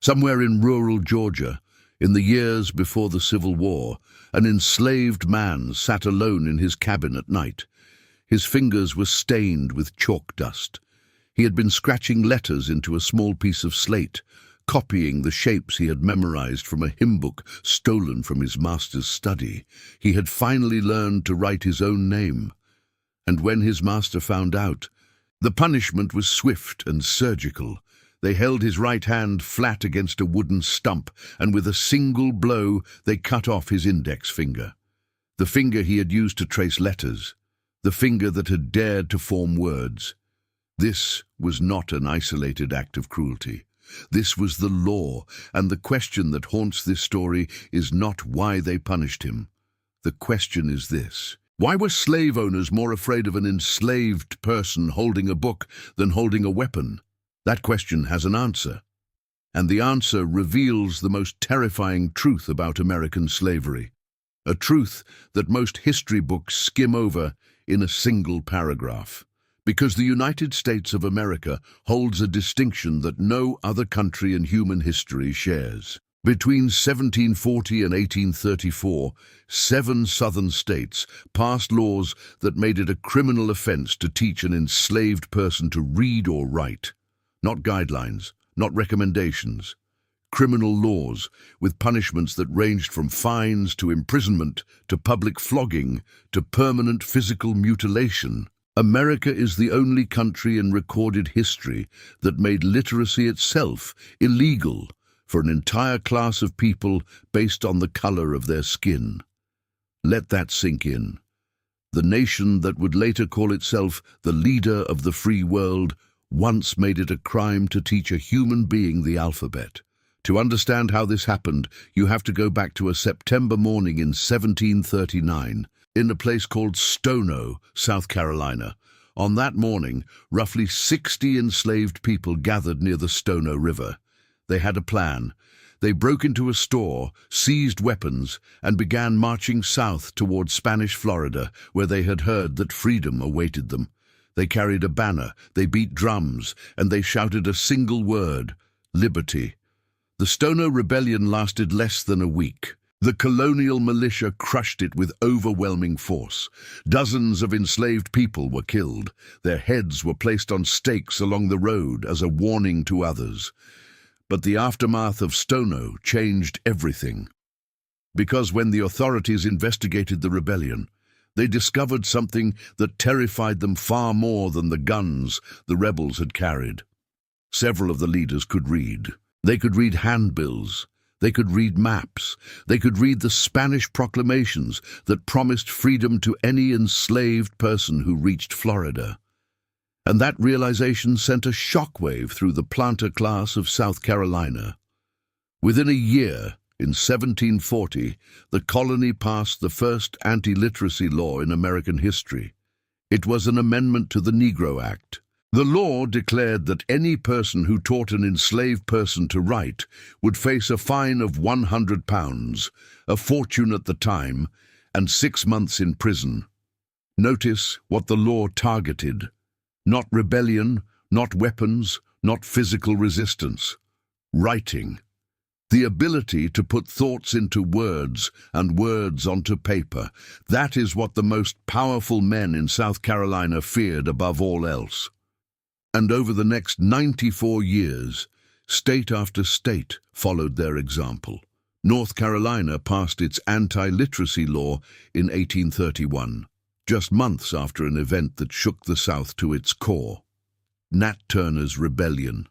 Somewhere in rural Georgia, in the years before the Civil War, an enslaved man sat alone in his cabin at night. His fingers were stained with chalk dust. He had been scratching letters into a small piece of slate, copying the shapes he had memorized from a hymn book stolen from his master's study. He had finally learned to write his own name. And when his master found out, the punishment was swift and surgical. They held his right hand flat against a wooden stump, and with a single blow they cut off his index finger. The finger he had used to trace letters, the finger that had dared to form words. This was not an isolated act of cruelty. This was the law, and the question that haunts this story is not why they punished him. The question is this: why were slave owners more afraid of an enslaved person holding a book than holding a weapon? That question has an answer, and the answer reveals the most terrifying truth about American slavery, a truth that most history books skim over in a single paragraph. Because the United States of America holds a distinction that no other country in human history shares. Between 1740 and 1834, 7 southern states passed laws that made it a criminal offense to teach an enslaved person to read or write. Not guidelines, not recommendations. Criminal laws with punishments that ranged from fines to imprisonment to public flogging to permanent physical mutilation. America is the only country in recorded history that made literacy itself illegal for an entire class of people based on the color of their skin. Let that sink in. The nation that would later call itself the leader of the free world once made it a crime to teach a human being the alphabet. To understand how this happened, you have to go back to a September morning in 1739, in a place called Stono, South Carolina. On that morning, roughly 60 enslaved people gathered near the Stono River. They had a plan. They broke into a store, seized weapons, and began marching south toward Spanish Florida, where they had heard that freedom awaited them. They carried a banner, they beat drums, and they shouted a single word: liberty. The Stono Rebellion lasted less than a week. The colonial militia crushed it with overwhelming force. Dozens of enslaved people were killed. Their heads were placed on stakes along the road as a warning to others. But the aftermath of Stono changed everything. Because when the authorities investigated the rebellion, they discovered something that terrified them far more than the guns the rebels had carried. Several of the leaders could read. They could read handbills. They could read maps. They could read the Spanish proclamations that promised freedom to any enslaved person who reached Florida. And that realization sent a shockwave through the planter class of South Carolina. Within a year, in 1740, the colony passed the first anti-literacy law in American history. It was an amendment to the Negro Act. The law declared that any person who taught an enslaved person to write would face a fine of £100, a fortune at the time, and 6 months in prison. Notice what the law targeted. Not rebellion, not weapons, not physical resistance. Writing. The ability to put thoughts into words and words onto paper. That is what the most powerful men in South Carolina feared above all else. And over the next 94 years, state after state followed their example. North Carolina passed its anti-literacy law in 1831, just months after an event that shook the South to its core. Nat Turner's rebellion.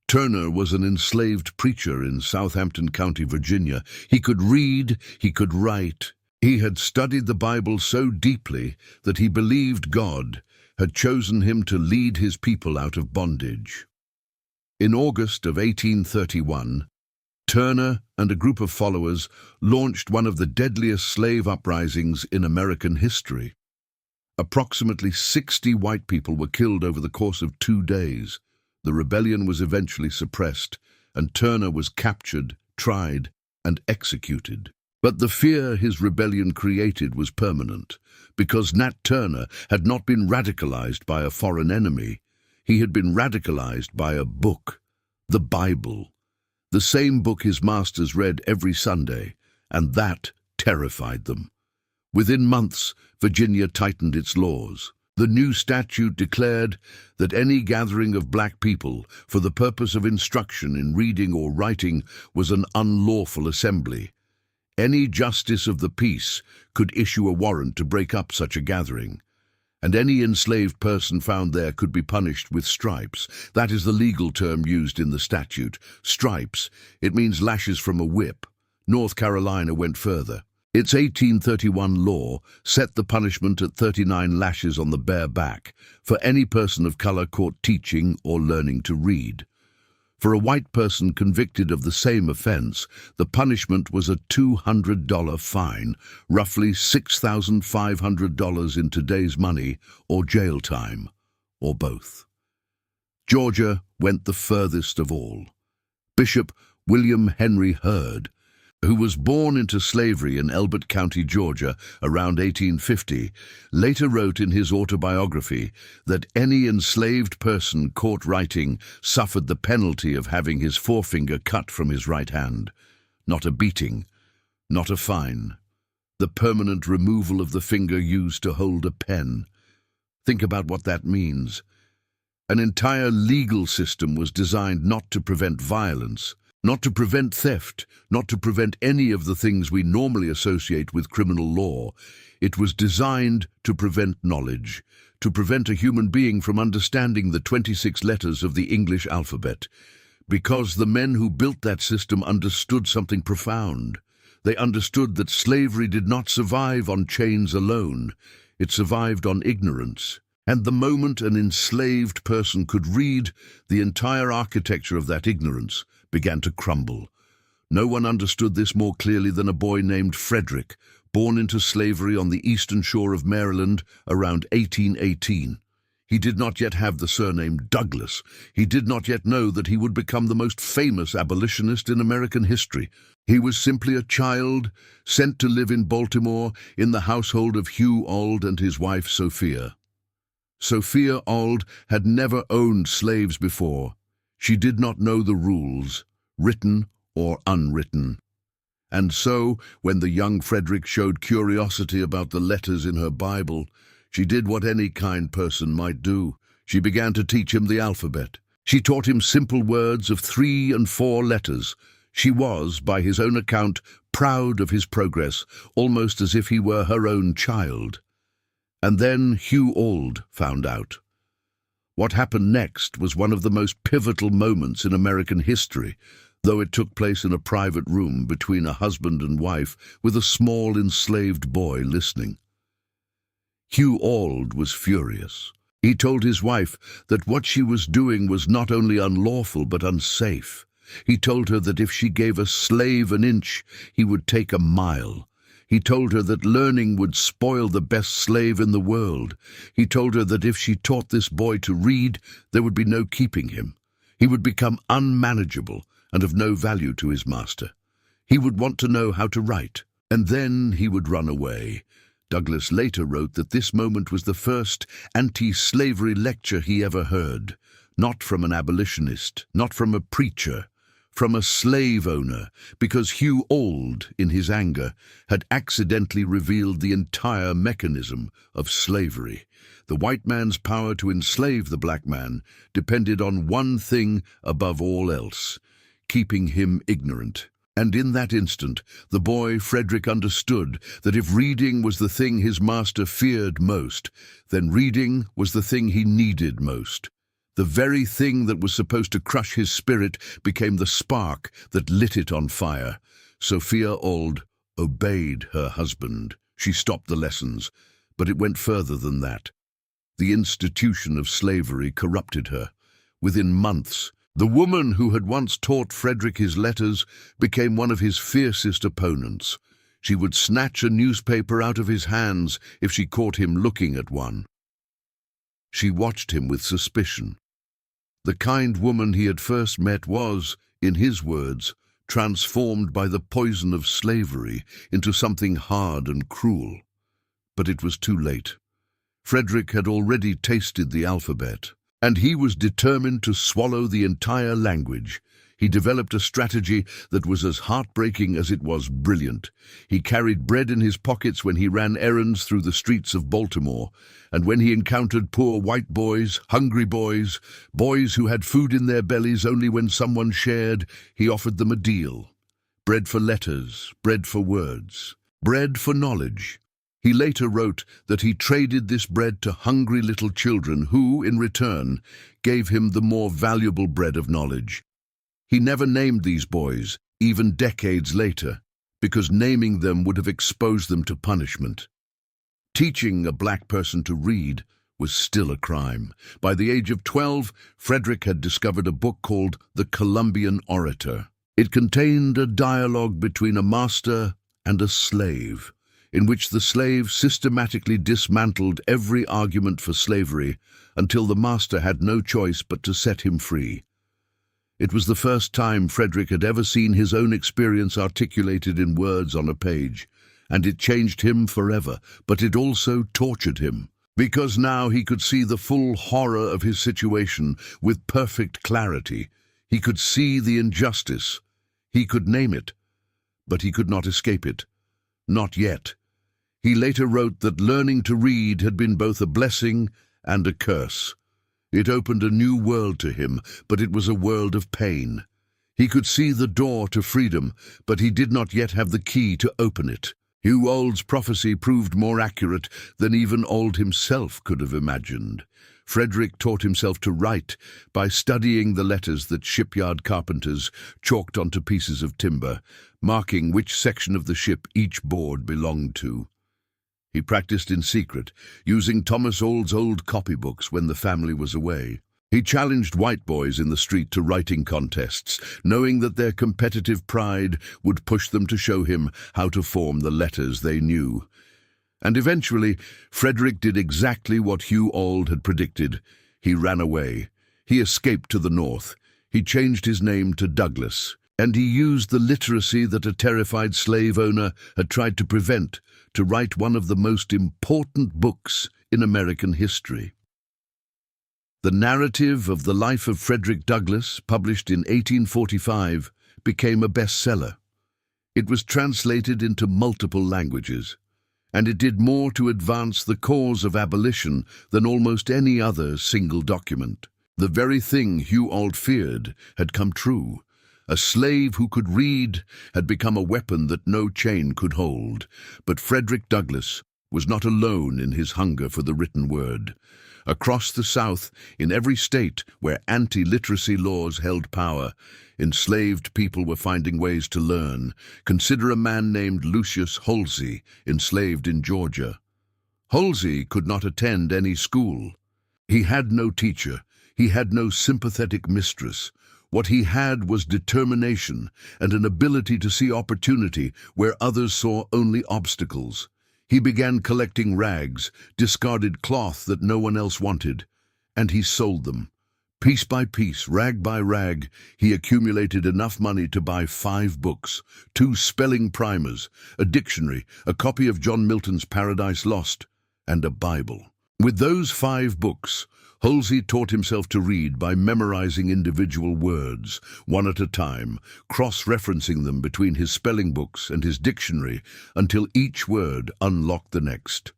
Turner was an enslaved preacher in Southampton County, Virginia. He could read, he could write. He had studied the Bible so deeply that he believed God had chosen him to lead his people out of bondage. In August of 1831, Turner and a group of followers launched one of the deadliest slave uprisings in American history. Approximately 60 white people were killed over the course of 2 days. The rebellion was eventually suppressed, and Turner was captured, tried, and executed. But the fear his rebellion created was permanent, because Nat Turner had not been radicalized by a foreign enemy. He had been radicalized by a book, the Bible. the same book his masters read every Sunday, and that terrified them. Within months, Virginia tightened its laws. The new statute declared that any gathering of black people for the purpose of instruction in reading or writing was an unlawful assembly. Any justice of the peace could issue a warrant to break up such a gathering, and any enslaved person found there could be punished with stripes. That is the legal term used in the statute. Stripes. It means lashes from a whip. North Carolina went further. Its 1831 law set the punishment at 39 lashes on the bare back for any person of color caught teaching or learning to read. For a white person convicted of the same offense, the punishment was a $200 fine, roughly $6,500 in today's money, or jail time, or both. Georgia went the furthest of all. Bishop William Henry Hurd, who was born into slavery in Elbert County, Georgia, around 1850, later wrote in his autobiography that any enslaved person caught writing suffered the penalty of having his forefinger cut from his right hand. Not a beating, not a fine. The permanent removal of the finger used to hold a pen. Think about what that means. An entire legal system was designed not to prevent violence, not to prevent theft, not to prevent any of the things we normally associate with criminal law. It was designed to prevent knowledge, to prevent a human being from understanding the 26 letters of the English alphabet, because the men who built that system understood something profound. They understood that slavery did not survive on chains alone. It survived on ignorance. And the moment an enslaved person could read, the entire architecture of that ignorance began to crumble. No one understood this more clearly than a boy named Frederick, born into slavery on the eastern shore of Maryland around 1818. He did not yet have the surname Douglas. He did not yet know that he would become the most famous abolitionist in American history. He was simply a child sent to live in Baltimore in the household of Hugh Auld and his wife Sophia. Sophia Auld had never owned slaves before. She did not know the rules, written or unwritten. And so, when the young Frederick showed curiosity about the letters in her Bible, she did what any kind person might do. She began to teach him the alphabet. She taught him simple words of 3 and 4 letters. She was, by his own account, proud of his progress, almost as if he were her own child. And then Hugh Auld found out. What happened next was one of the most pivotal moments in American history, though it took place in a private room between a husband and wife with a small enslaved boy listening. Hugh Auld was furious. He told his wife that what she was doing was not only unlawful but unsafe. He told her that if she gave a slave an inch, he would take a mile. He told her that learning would spoil the best slave in the world. He told her that if she taught this boy to read, there would be no keeping him. He would become unmanageable and of no value to his master. He would want to know how to write, and then he would run away. Douglas later wrote that this moment was the first anti-slavery lecture he ever heard, not from an abolitionist, not from a preacher, from a slave owner, because Hugh Auld, in his anger, had accidentally revealed the entire mechanism of slavery. The white man's power to enslave the black man depended on one thing above all else: keeping him ignorant. And in that instant, the boy Frederick understood that if reading was the thing his master feared most, then reading was the thing he needed most. The very thing that was supposed to crush his spirit became the spark that lit it on fire. Sophia Auld obeyed her husband. She stopped the lessons, but it went further than that. The institution of slavery corrupted her. Within months, the woman who had once taught Frederick his letters became one of his fiercest opponents. She would snatch a newspaper out of his hands if she caught him looking at one. She watched him with suspicion. The kind woman he had first met was, in his words, transformed by the poison of slavery into something hard and cruel. But it was too late. Frederick had already tasted the alphabet, and he was determined to swallow the entire language. He developed a strategy that was as heartbreaking as it was brilliant. He carried bread in his pockets when he ran errands through the streets of Baltimore, and when he encountered poor white boys, hungry boys, boys who had food in their bellies only when someone shared, he offered them a deal. Bread for letters, bread for words, bread for knowledge. He later wrote that he traded this bread to hungry little children who, in return, gave him the more valuable bread of knowledge. He never named these boys, even decades later, because naming them would have exposed them to punishment. Teaching a black person to read was still a crime. By the age of 12, Frederick had discovered a book called The Columbian Orator. It contained a dialogue between a master and a slave, in which the slave systematically dismantled every argument for slavery until the master had no choice but to set him free. It was the first time Frederick had ever seen his own experience articulated in words on a page, and it changed him forever, but it also tortured him, because now he could see the full horror of his situation with perfect clarity. He could see the injustice. He could name it, but he could not escape it. Not yet. He later wrote that learning to read had been both a blessing and a curse. It opened a new world to him, but it was a world of pain. He could see the door to freedom, but he did not yet have the key to open it. Hugh Auld's prophecy proved more accurate than even Auld himself could have imagined. Frederick taught himself to write by studying the letters that shipyard carpenters chalked onto pieces of timber, marking which section of the ship each board belonged to. He practiced in secret, using Thomas Auld's old copybooks when the family was away. He challenged white boys in the street to writing contests, knowing that their competitive pride would push them to show him how to form the letters they knew. And eventually, Frederick did exactly what Hugh Auld had predicted. He ran away. He escaped to the north. He changed his name to Douglas, and he used the literacy that a terrified slave owner had tried to prevent to write one of the most important books in American history. The narrative of the life of Frederick Douglass, published in 1845, became a bestseller. It was translated into multiple languages, and it did more to advance the cause of abolition than almost any other single document. The very thing Hugh Auld feared had come true. A slave who could read had become a weapon that no chain could hold. But Frederick Douglass was not alone in his hunger for the written word. Across the South, in every state where anti-literacy laws held power, enslaved people were finding ways to learn. Consider a man named Lucius Holsey, enslaved in Georgia. Holsey could not attend any school. He had no teacher. He had no sympathetic mistress. What he had was determination and an ability to see opportunity where others saw only obstacles. He began collecting rags, discarded cloth that no one else wanted, and he sold them. Piece by piece, rag by rag, he accumulated enough money to buy 5 books, 2 spelling primers, a dictionary, a copy of John Milton's Paradise Lost, and a Bible. With those 5 books, Holsey taught himself to read by memorizing individual words, one at a time, cross-referencing them between his spelling books and his dictionary until each word unlocked the next.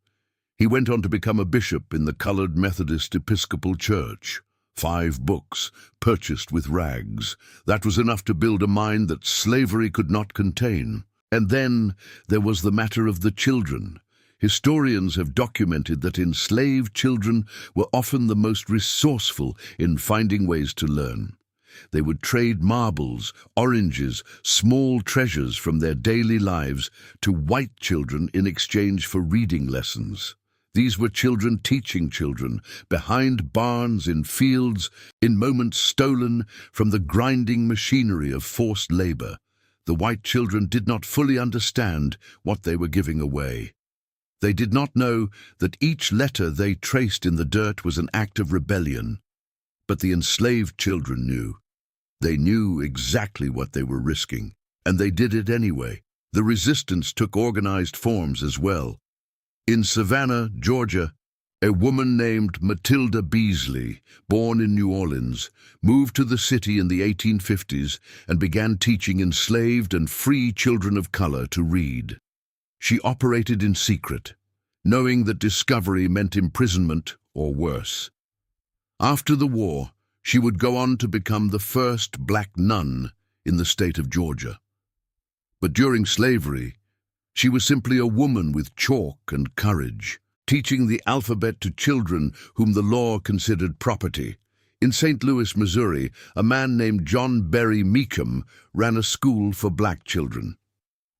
He went on to become a bishop in the Colored Methodist Episcopal Church. 5 books, purchased with rags. That was enough to build a mind that slavery could not contain. And then there was the matter of the children. Historians have documented that enslaved children were often the most resourceful in finding ways to learn. They would trade marbles, oranges, small treasures from their daily lives to white children in exchange for reading lessons. These were children teaching children, behind barns, in fields, in moments stolen from the grinding machinery of forced labor. The white children did not fully understand what they were giving away. They did not know that each letter they traced in the dirt was an act of rebellion. But the enslaved children knew. They knew exactly what they were risking, and they did it anyway. The resistance took organized forms as well. In Savannah, Georgia, A woman named Matilda Beasley, born in New Orleans, moved to the city in the 1850s and began teaching enslaved and free children of color to read. She operated in secret, knowing that discovery meant imprisonment or worse. After the war, she would go on to become the first black nun in the state of Georgia. But during slavery, she was simply a woman with chalk and courage, teaching the alphabet to children whom the law considered property. In St. Louis, Missouri, a man named John Berry Meekum ran a school for black children.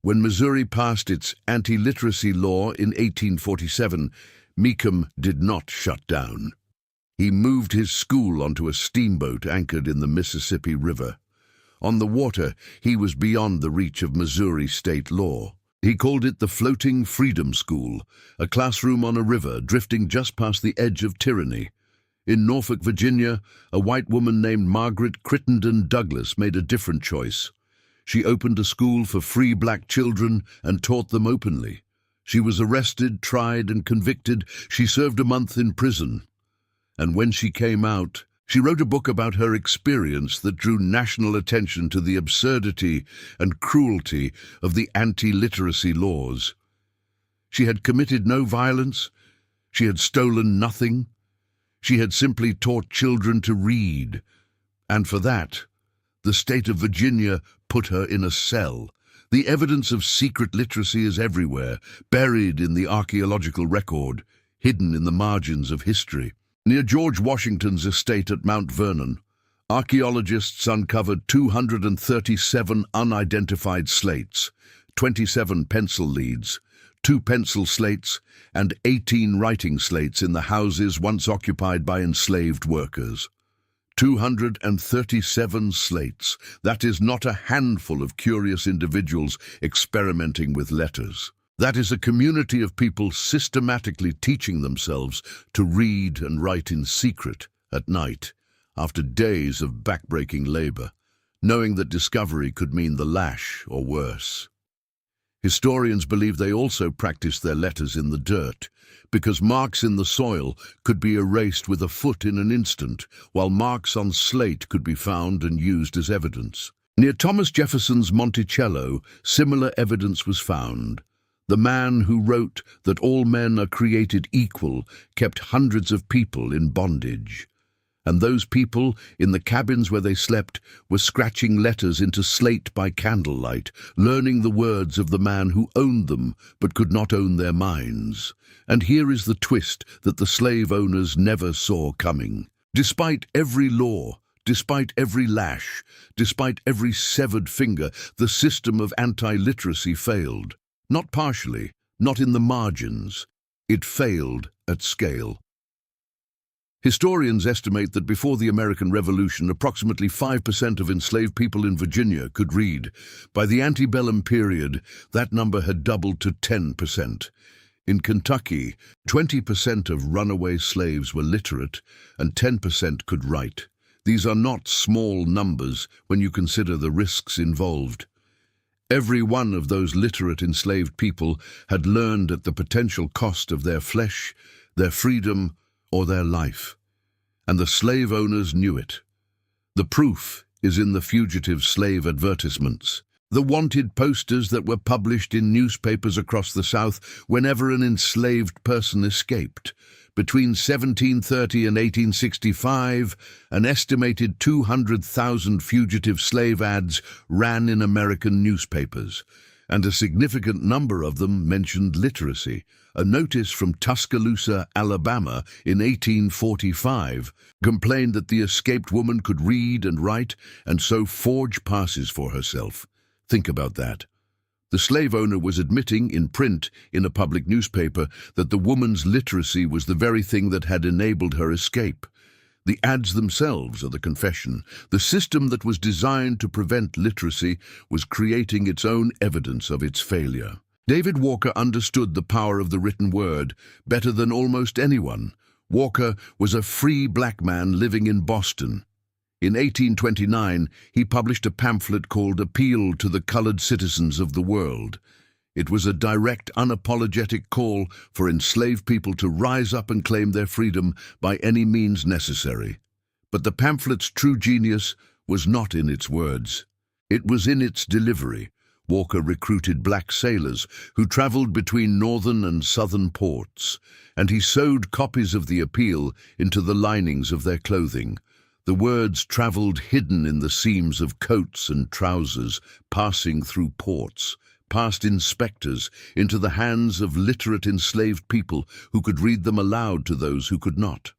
When Missouri passed its anti-literacy law in 1847, Meekum did not shut down. He moved his school onto a steamboat anchored in the Mississippi River. On the water, he was beyond the reach of Missouri state law. He called it the Floating Freedom School, a classroom on a river drifting just past the edge of tyranny. In Norfolk, Virginia, a white woman named Margaret Crittenden Douglas made a different choice. She opened a school for free black children and taught them openly. She was arrested, tried, and convicted. She served a month in prison. And when she came out, she wrote a book about her experience that drew national attention to the absurdity and cruelty of the anti-literacy laws. She had committed no violence. She had stolen nothing. She had simply taught children to read. And for that, the state of Virginia put her in a cell. The evidence of secret literacy is everywhere, buried in the archaeological record, hidden in the margins of history. Near George Washington's estate at Mount Vernon, archaeologists uncovered 237 unidentified slates, 27 pencil leads, 2 pencil slates, and 18 writing slates in the houses once occupied by enslaved workers. 237 slates. That is not a handful of curious individuals experimenting with letters. That is a community of people systematically teaching themselves to read and write in secret at night, after days of backbreaking labor, knowing that discovery could mean the lash or worse. Historians believe they also practiced their letters in the dirt, because marks in the soil could be erased with a foot in an instant, while marks on slate could be found and used as evidence. Near Thomas Jefferson's Monticello, similar evidence was found. The man who wrote that all men are created equal kept hundreds of people in bondage. And those people, in the cabins where they slept, were scratching letters into slate by candlelight, learning the words of the man who owned them but could not own their minds. And here is the twist that the slave owners never saw coming. Despite every law, despite every lash, despite every severed finger, the system of anti-literacy failed. Not partially, not in the margins. It failed at scale. Historians estimate that before the American Revolution, approximately 5% of enslaved people in Virginia could read. By the antebellum period, that number had doubled to 10%. In Kentucky, 20% of runaway slaves were literate and 10% could write. These are not small numbers when you consider the risks involved. Every one of those literate enslaved people had learned at the potential cost of their flesh, their freedom, or their life. And the slave owners knew it. The proof is in the fugitive slave advertisements, the wanted posters that were published in newspapers across the South whenever an enslaved person escaped. Between 1730 and 1865, an estimated 200,000 fugitive slave ads ran in American newspapers, and a significant number of them mentioned literacy. A notice from Tuscaloosa, Alabama, in 1845 complained that the escaped woman could read and write and so forge passes for herself. Think about that. The slave owner was admitting in print in a public newspaper that the woman's literacy was the very thing that had enabled her escape. The ads themselves are the confession. The system that was designed to prevent literacy was creating its own evidence of its failure. David Walker understood the power of the written word better than almost anyone. Walker was a free black man living in Boston. In 1829, he published a pamphlet called Appeal to the Colored Citizens of the World. It was a direct, unapologetic call for enslaved people to rise up and claim their freedom by any means necessary. But the pamphlet's true genius was not in its words. It was in its delivery. Walker recruited black sailors who traveled between northern and southern ports, and he sewed copies of the appeal into the linings of their clothing. The words traveled hidden in the seams of coats and trousers, passing through ports, past inspectors, into the hands of literate enslaved people who could read them aloud to those who could not.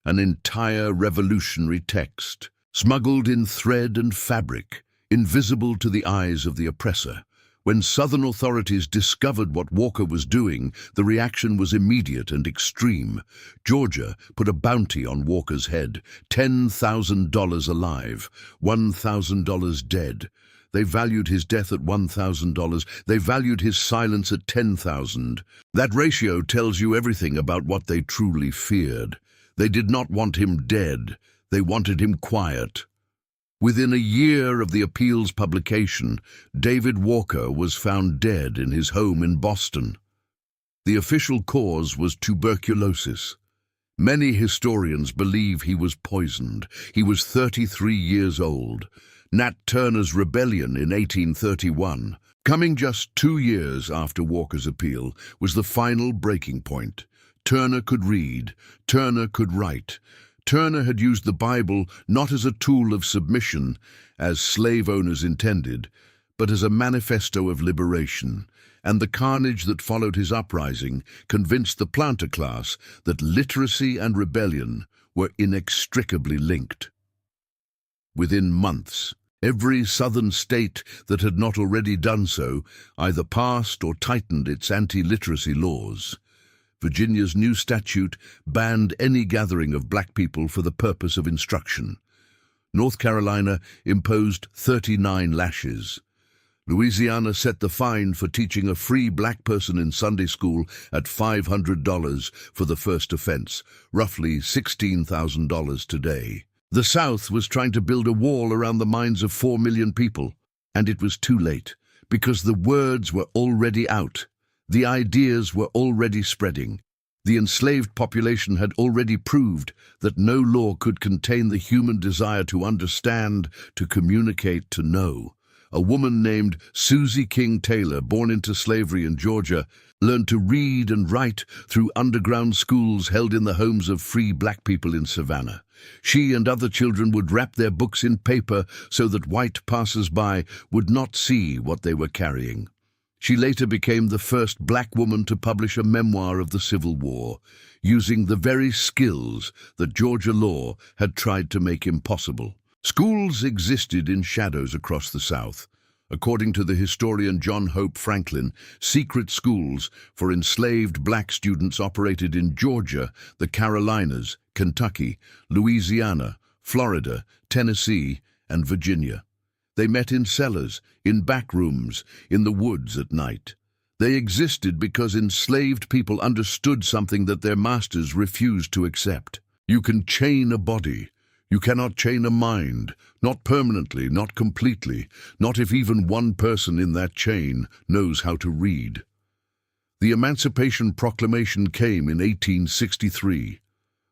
An entire revolutionary text, smuggled in thread and fabric, invisible to the eyes of the oppressor. When Southern authorities discovered what Walker was doing, the reaction was immediate and extreme. Georgia put a bounty on Walker's head, $10,000 alive, $1,000 dead. They valued his death at $1,000. They valued his silence at $10,000. That ratio tells you everything about what they truly feared. They did not want him dead. They wanted him quiet. Within a year of the appeal's publication, David Walker was found dead in his home in Boston. The official cause was tuberculosis. Many historians believe he was poisoned. He was 33 years old. Nat Turner's rebellion in 1831, coming just 2 years after Walker's appeal, was the final breaking point. Turner could read. Turner could write. Turner had used the Bible not as a tool of submission, as slave owners intended, but as a manifesto of liberation, and the carnage that followed his uprising convinced the planter class that literacy and rebellion were inextricably linked. Within months, every Southern state that had not already done so either passed or tightened its anti-literacy laws. Virginia's new statute banned any gathering of black people for the purpose of instruction. North Carolina imposed 39 lashes. Louisiana set the fine for teaching a free black person in Sunday school at $500 for the first offense, roughly $16,000 today. The South was trying to build a wall around the minds of 4 million people, and it was too late, because the words were already out. The ideas were already spreading. The enslaved population had already proved that no law could contain the human desire to understand, to communicate, to know. A woman named Susie King Taylor, born into slavery in Georgia, learned to read and write through underground schools held in the homes of free black people in Savannah. She and other children would wrap their books in paper so that white passers-by would not see what they were carrying. She later became the first black woman to publish a memoir of the Civil War, using the very skills that Georgia law had tried to make impossible. Schools existed in shadows across the South. According to the historian John Hope Franklin, secret schools for enslaved black students operated in Georgia, the Carolinas, Kentucky, Louisiana, Florida, Tennessee, and Virginia. They met in cellars, in back rooms, in the woods at night. They existed because enslaved people understood something that their masters refused to accept. You can chain a body. You cannot chain a mind, not permanently, not completely, not if even one person in that chain knows how to read. The Emancipation Proclamation came in 1863.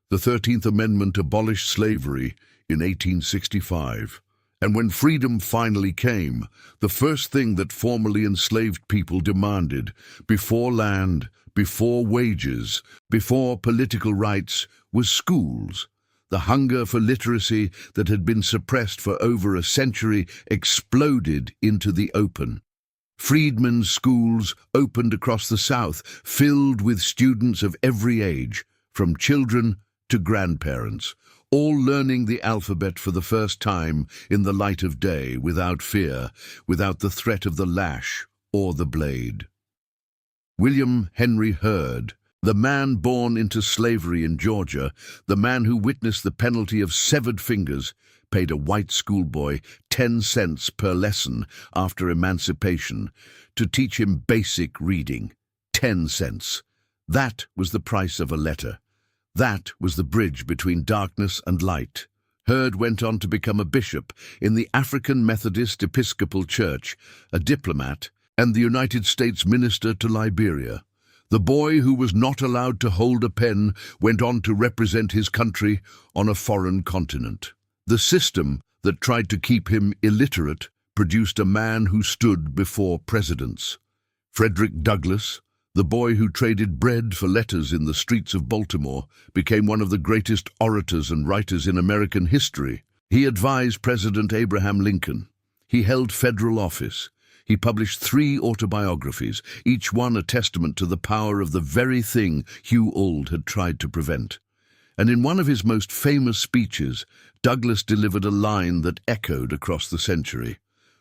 The 13th Amendment abolished slavery in 1865. And when freedom finally came, the first thing that formerly enslaved people demanded, before land, before wages, before political rights, was schools. The hunger for literacy that had been suppressed for over a century exploded into the open. Freedmen's schools opened across the South, filled with students of every age, from children to grandparents, all learning the alphabet for the first time in the light of day, without fear, without the threat of the lash or the blade. William Henry Hurd, the man born into slavery in Georgia, the man who witnessed the penalty of severed fingers, paid a white schoolboy 10 cents per lesson after emancipation to teach him basic reading. 10 cents. That was the price of a letter. That was the bridge between darkness and light. Hurd went on to become a bishop in the African Methodist Episcopal Church, a diplomat, And the United States minister to Liberia. The boy who was not allowed to hold a pen went on to represent his country on a foreign continent. The system that tried to keep him illiterate produced a man who stood before presidents. Frederick Douglass, the boy who traded bread for letters in the streets of Baltimore, became one of the greatest orators and writers in American history. He advised President Abraham Lincoln. He held federal office. He published 3 autobiographies, each one a testament to the power of the very thing Hugh Auld had tried to prevent. And in one of his most famous speeches, Douglass delivered a line that echoed across the century.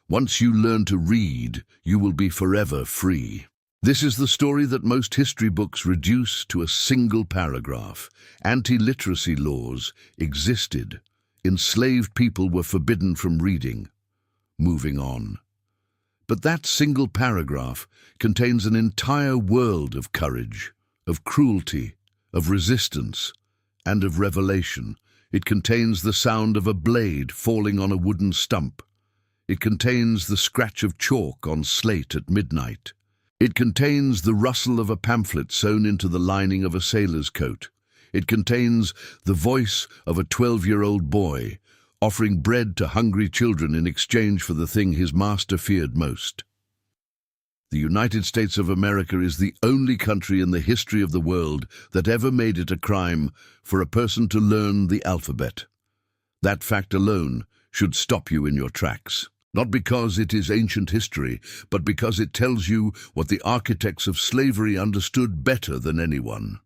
"Once you learn to read, you will be forever free." This is the story that most history books reduce to a single paragraph. Anti-literacy laws existed. Enslaved people were forbidden from reading. Moving on. But that single paragraph contains an entire world of courage, of cruelty, of resistance, and of revelation. It contains the sound of a blade falling on a wooden stump. It contains the scratch of chalk on slate at midnight. It contains the rustle of a pamphlet sewn into the lining of a sailor's coat. It contains the voice of a 12-year-old boy offering bread to hungry children in exchange for the thing his master feared most. The United States of America is the only country in the history of the world that ever made it a crime for a person to learn the alphabet. That fact alone should stop you in your tracks. Not because it is ancient history, but because it tells you what the architects of slavery understood better than anyone.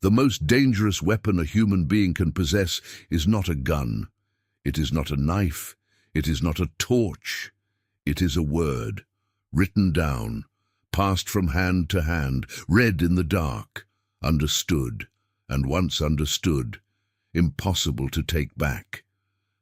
The most dangerous weapon a human being can possess is not a gun. It is not a knife. It is not a torch. It is a word, written down, passed from hand to hand, read in the dark, understood, and once understood, impossible to take back.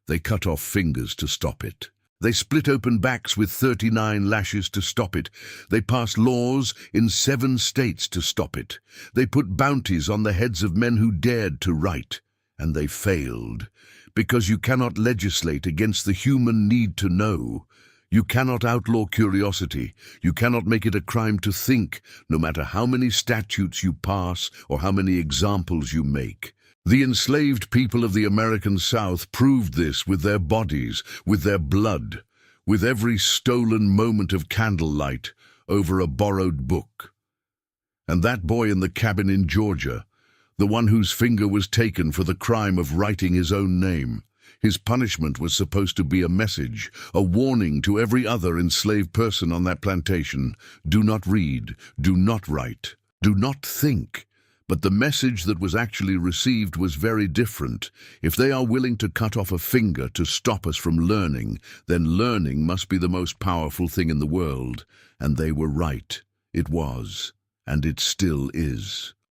They cut off fingers to stop it. They split open backs with 39 lashes to stop it. They passed laws in 7 states to stop it. They put bounties on the heads of men who dared to write, and they failed. Because you cannot legislate against the human need to know. You cannot outlaw curiosity. You cannot make it a crime to think, no matter how many statutes you pass or how many examples you make. The enslaved people of the American South proved this with their bodies, with their blood, with every stolen moment of candlelight over a borrowed book. And that boy in the cabin in Georgia, the one whose finger was taken for the crime of writing his own name, his punishment was supposed to be a message, a warning to every other enslaved person on that plantation. Do not read, do not write, do not think. But the message that was actually received was very different. If they are willing to cut off a finger to stop us from learning, then learning must be the most powerful thing in the world. And they were right. It was, and it still is.